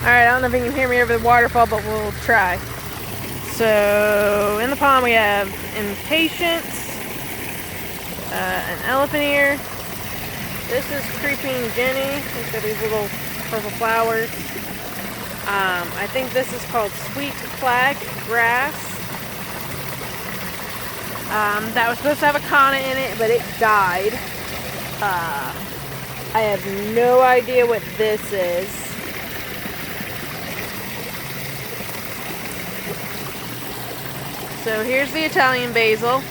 Alright, I don't know if you can hear me over the waterfall, but we'll try. So, in the pond we have Impatience, an elephant ear. This is Creeping Jenny. It's got these little purple flowers. I think this is called Sweet Flag Grass. That was supposed to have a Kana in it, but it died. I have no idea what this is. So here's the Italian basil.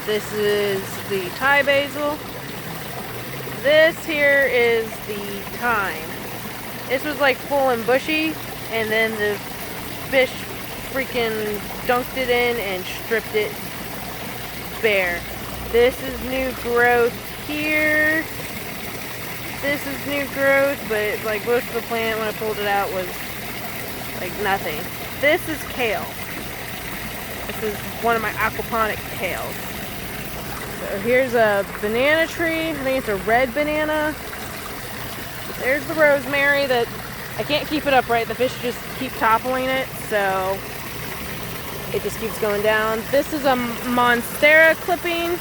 This is the Thai basil. This here is the thyme. This was like full and bushy, and then the fish freaking dunked it in and stripped it bare. This is new growth here. This is new growth, but like most of the plant when I pulled it out was like nothing. This is kale. This is one of my aquaponic kales. So here's a banana tree. I think it's a red banana. There's the rosemary that I can't keep it upright. The fish just keep toppling it, so it just keeps going down. This is a monstera clipping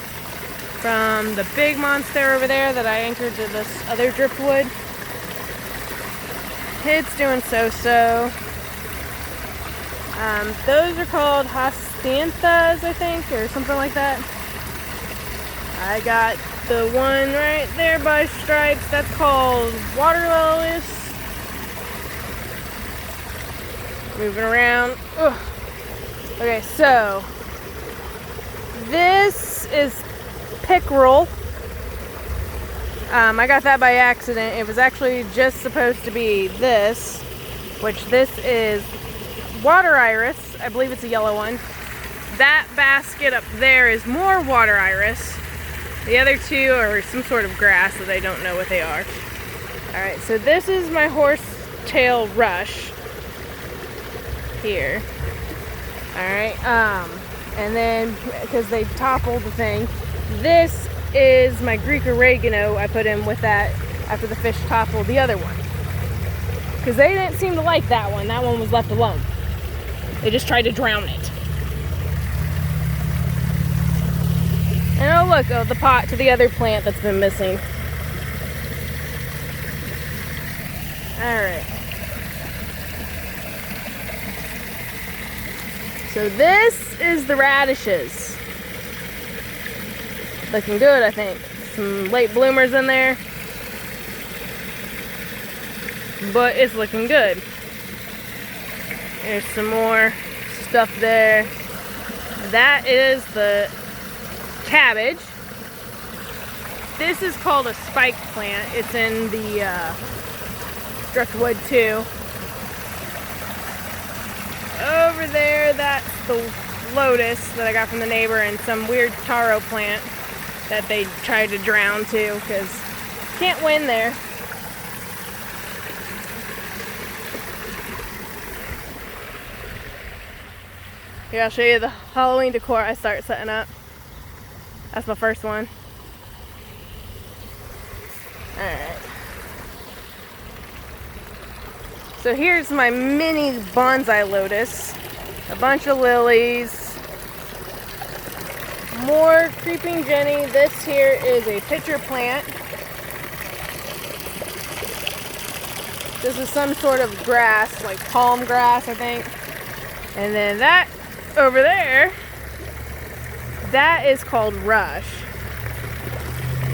from the big monstera over there that I anchored to this other driftwood. It's doing so-so. Those are called Hyacinthas, I think, or something like that. I got the one right there by Stripes. That's called Water Lilies. Moving around. Ugh. Okay, so this is pickerel. I got that by accident. It was actually just supposed to be this, which this is water iris. I believe it's a yellow one. That basket up there is more water iris. The other two are some sort of grass that I don't know what they are. Alright, so this is my horsetail rush here. Alright, and then because they toppled the thing, this is my Greek oregano I put in with that after the fish toppled the other one. Because they didn't seem to like that one. That one was left alone. They just tried to drown it. And oh look, the pot to the other plant that's been missing. Alright. So this is the radishes. Looking good, I think. Some late bloomers in there. But it's looking good. There's some more stuff there. That is the cabbage. This is called a spike plant. It's in the driftwood too. Over there, that's the lotus that I got from the neighbor, and some weird taro plant that they tried to drown too, because can't win there. Here, I'll show you the Halloween decor I start setting up. That's my first one. Alright. So here's my mini bonsai lotus. A bunch of lilies. More Creeping Jenny. This here is a pitcher plant. This is some sort of grass, like palm grass, I think. And then that over there, that is called rush.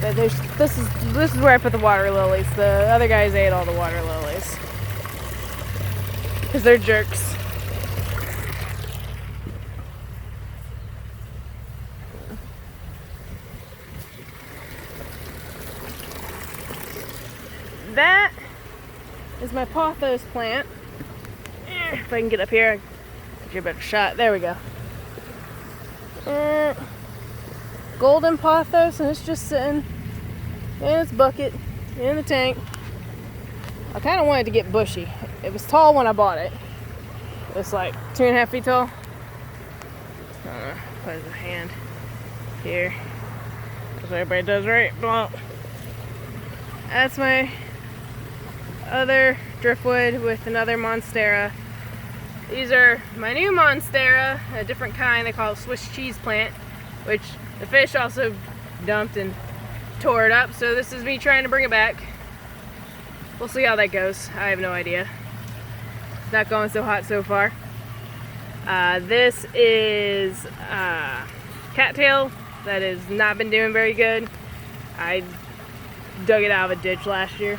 This is where I put the water lilies. The other guys ate all the water lilies because they're jerks. That is my pothos plant. If I can get up here, I'll get you a better shot. There we go. Golden pothos, and it's just sitting in its bucket in the tank. I kind of wanted to get bushy. It was tall when I bought it. It's like 2.5 feet tall. Put his hand here. That's what everybody does, right? Blah. That's my other driftwood with another monstera. These are my new monstera, a different kind. They call it Swiss cheese plant, which the fish also dumped and tore it up. So this is me trying to bring it back. We'll see how that goes. I have no idea. It's not going so hot so far. This is cattail that has not been doing very good. I dug it out of a ditch last year.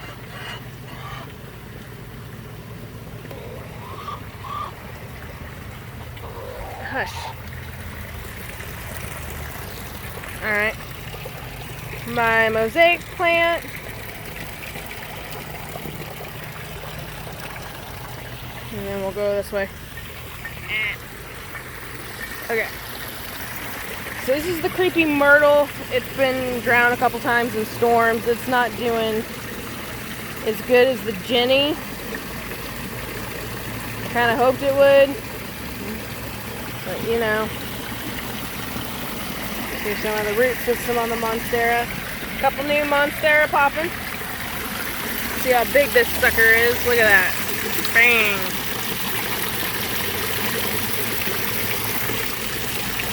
Hush. Alright. My mosaic plant. And then we'll go this way. Okay. So this is the creepy myrtle. It's been drowned a couple times in storms. It's not doing as good as the Jenny. I kind of hoped it would. But you know. Here's some of the root system on the monstera. A couple new monstera popping. See how big this sucker is. Look at that. Bang.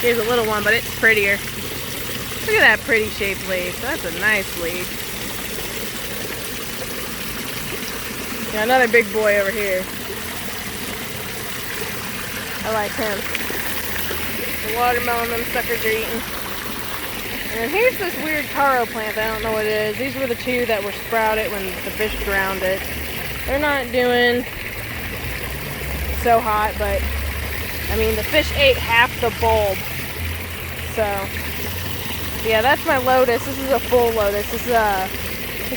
Here's a little one, but it's prettier. Look at that pretty shaped leaf. That's a nice leaf. Got another big boy over here. I like him. The watermelon them suckers are eating. And then here's this weird taro plant that I don't know what it is. These were the two that were sprouted when the fish drowned it. They're not doing so hot, but I mean the fish ate half the bulb. So yeah, that's my lotus. This is a full lotus. This is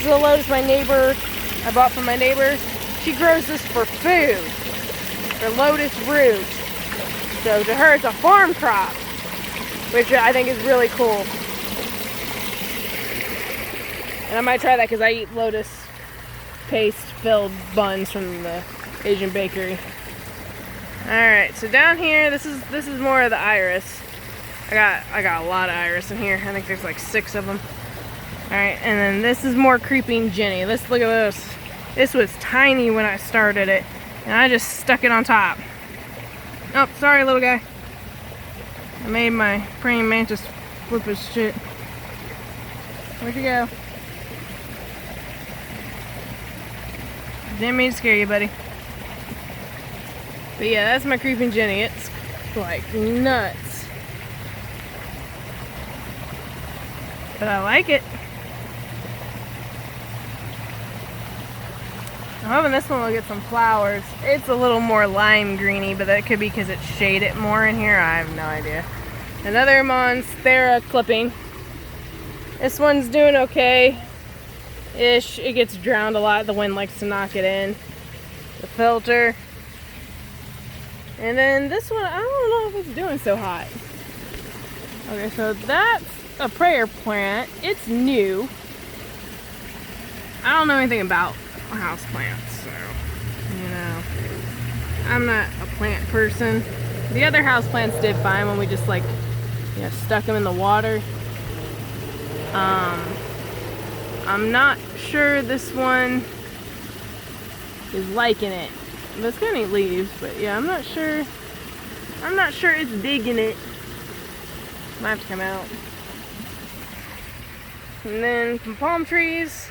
a lotus my neighbor I bought from my neighbor. She grows this for food. For lotus root. So to her it's a farm crop, which I think is really cool. And I might try that because I eat lotus paste filled buns from the Asian bakery. Alright, so down here this is more of the iris. I got a lot of iris in here. I think there's like 6 of them. Alright, and then this is more creeping Jenny. Look at this. This was tiny when I started it. And I just stuck it on top. Oh, sorry little guy. I made my praying mantis flip his shit. Where'd you go? Didn't mean to scare you, buddy. But yeah, that's my creeping Jenny. It's like nuts. But I like it. I'm hoping this one will get some flowers. It's a little more lime greeny, but that could be because it's shaded more in here. I have no idea. Another monstera clipping. This one's doing okay-ish. It gets drowned a lot. The wind likes to knock it in. The filter. And then this one, I don't know if it's doing so hot. Okay, so that's a prayer plant. It's new. I don't know anything about house plants, so you know, I'm not a plant person. The other house plants did fine when we just like, you know, stuck them in the water. I'm not sure this one is liking it. But it's gonna eat leaves, but yeah, I'm not sure it's digging it. Might have to come out. And then some palm trees.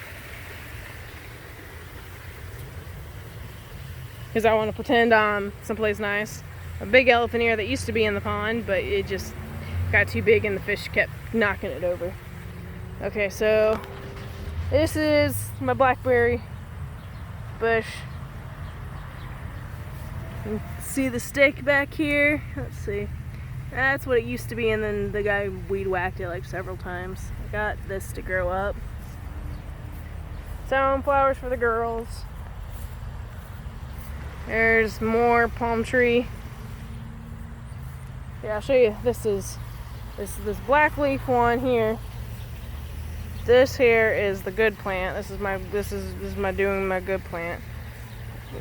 Because I want to pretend I'm someplace nice. A big elephant ear that used to be in the pond, but it just got too big and the fish kept knocking it over. Okay, so this is my blackberry bush. You can see the stick back here. Let's see. That's what it used to be, and then the guy weed whacked it like several times. I got this to grow up. Some flowers for the girls. There's more palm tree. Yeah, I'll show you. This is this black leaf one here. This here is the good plant. This is my doing my good plant.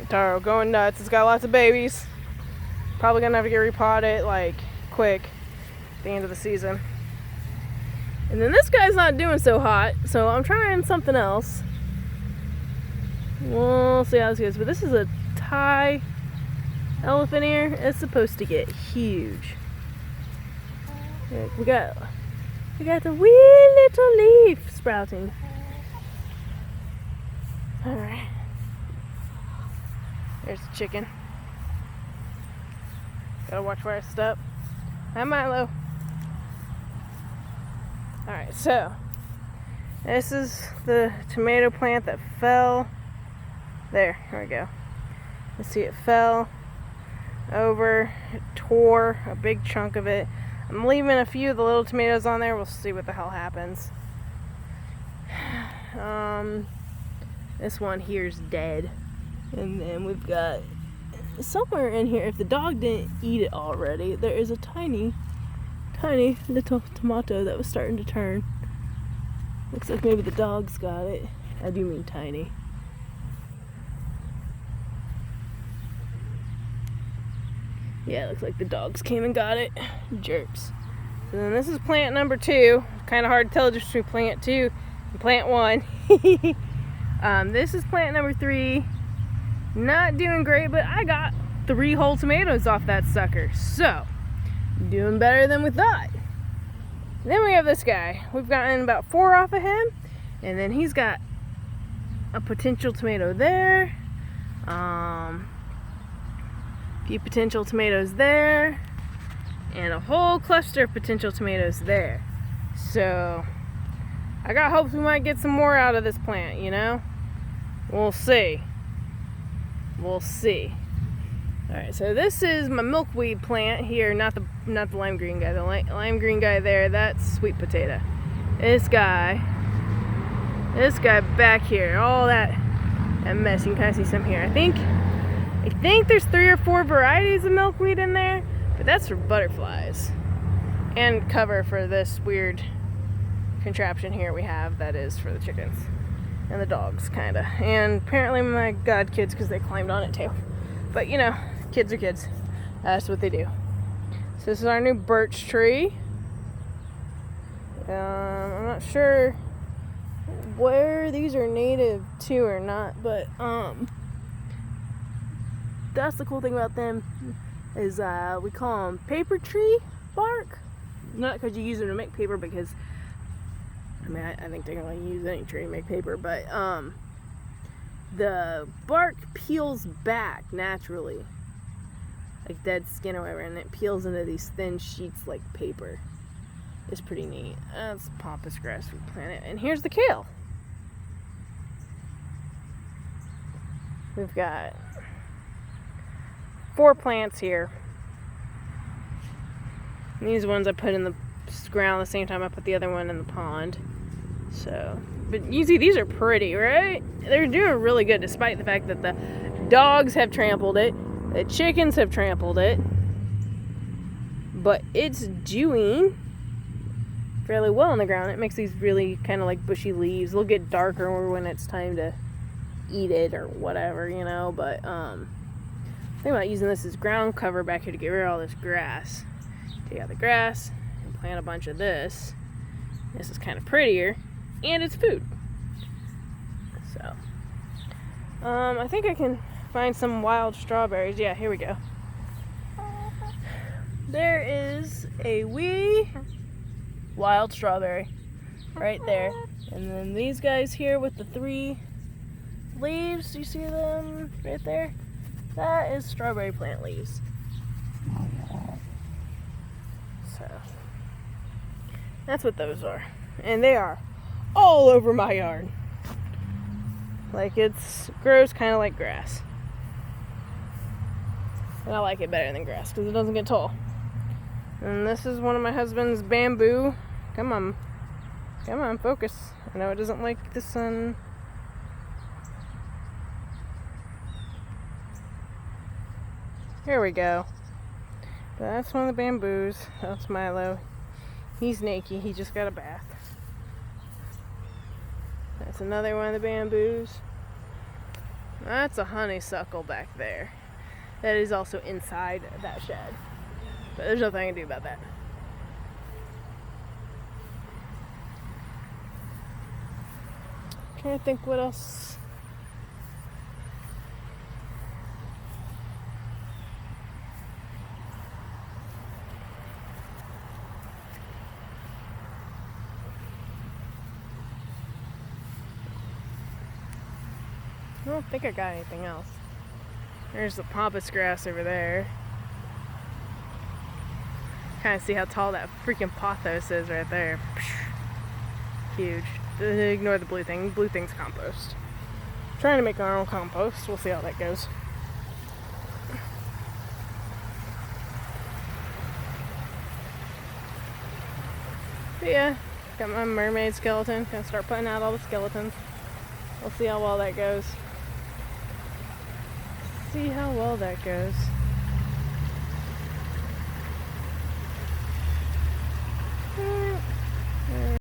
Taro going nuts. It's got lots of babies. Probably gonna have to get repotted like quick at the end of the season. And then this guy's not doing so hot, so I'm trying something else. We'll see how this goes. But this is a Thai elephant ear. It's supposed to get huge. Look, we got the wee little leaf sprouting. Alright. There's the chicken. Gotta watch where I step. Hi, Milo. Alright, so this is the tomato plant that fell. There, here we go. Let's see, it fell over, it tore a big chunk of it. I'm leaving a few of the little tomatoes on there. We'll see what the hell happens. This one here's dead. And then we've got somewhere in here, if the dog didn't eat it already, there is a tiny little tomato that was starting to turn. Looks like maybe the dog's got it. I do mean tiny. Yeah, it looks like the dogs came and got it. Jerks. So then this is plant number 2. Kind of hard to tell the difference between plant 2 and plant 1. This is plant number 3. Not doing great, but I got 3 whole tomatoes off that sucker. So, doing better than we thought. Then we have this guy. We've gotten about 4 off of him. And then he's got a potential tomato there. Few potential tomatoes there. And a whole cluster of potential tomatoes there. So, I got hopes we might get some more out of this plant, you know? We'll see. We'll see. Alright, so this is my milkweed plant here, not the lime green guy. The lime green guy there, that's sweet potato. This guy back here, all that mess, you can kind of see some here. I think there's 3 or 4 varieties of milkweed in there, but that's for butterflies. And cover for this weird contraption here we have that is for the chickens. And the dogs, kinda. And apparently my god kids, because they climbed on it too. But you know, kids are kids. That's what they do. So this is our new birch tree. I'm not sure where these are native to or not, but that's the cool thing about them is we call them paper tree bark. Not because you use them to make paper, because I mean, I think they're going to use any tree to make paper, but the bark peels back naturally, like dead skin or whatever, and it peels into these thin sheets like paper. It's pretty neat. That's pampas grass we planted, and here's the kale. We've got 4 plants here. And these ones I put in the ground the same time I put the other one in the pond. So, but you see, these are pretty, right? They're doing really good despite the fact that the dogs have trampled it, the chickens have trampled it, but it's doing fairly well on the ground. It makes these really kind of like bushy leaves. They'll get darker when it's time to eat it or whatever, you know, but the thing about using this is ground cover back here to get rid of all this grass. Take out the grass and plant a bunch of this. This is kind of prettier, and it's food. So, I think I can find some wild strawberries. Yeah, here we go. There is a wee wild strawberry right there. And then these guys here with the 3 leaves, you see them right there? That is strawberry plant leaves. So, that's what those are. And they are all over my yard. Like, it's grows kind of like grass. And I like it better than grass because it doesn't get tall. And this is one of my husband's bamboo. Come on. Come on, focus. I know it doesn't like the sun. Here we go. That's one of the bamboos. That's Milo. He's naked. He just got a bath. That's another one of the bamboos. That's a honeysuckle back there. That is also inside that shed. But there's nothing I can do about that. I'm trying to think what else I don't think I got anything else. There's the pampas grass over there. Kind of see how tall that freaking pothos is right there. Huge. Ignore the blue thing. Blue thing's compost. Trying to make our own compost. We'll see how that goes. But yeah, got my mermaid skeleton. Gonna start putting out all the skeletons. We'll see how well that goes. See how well that goes.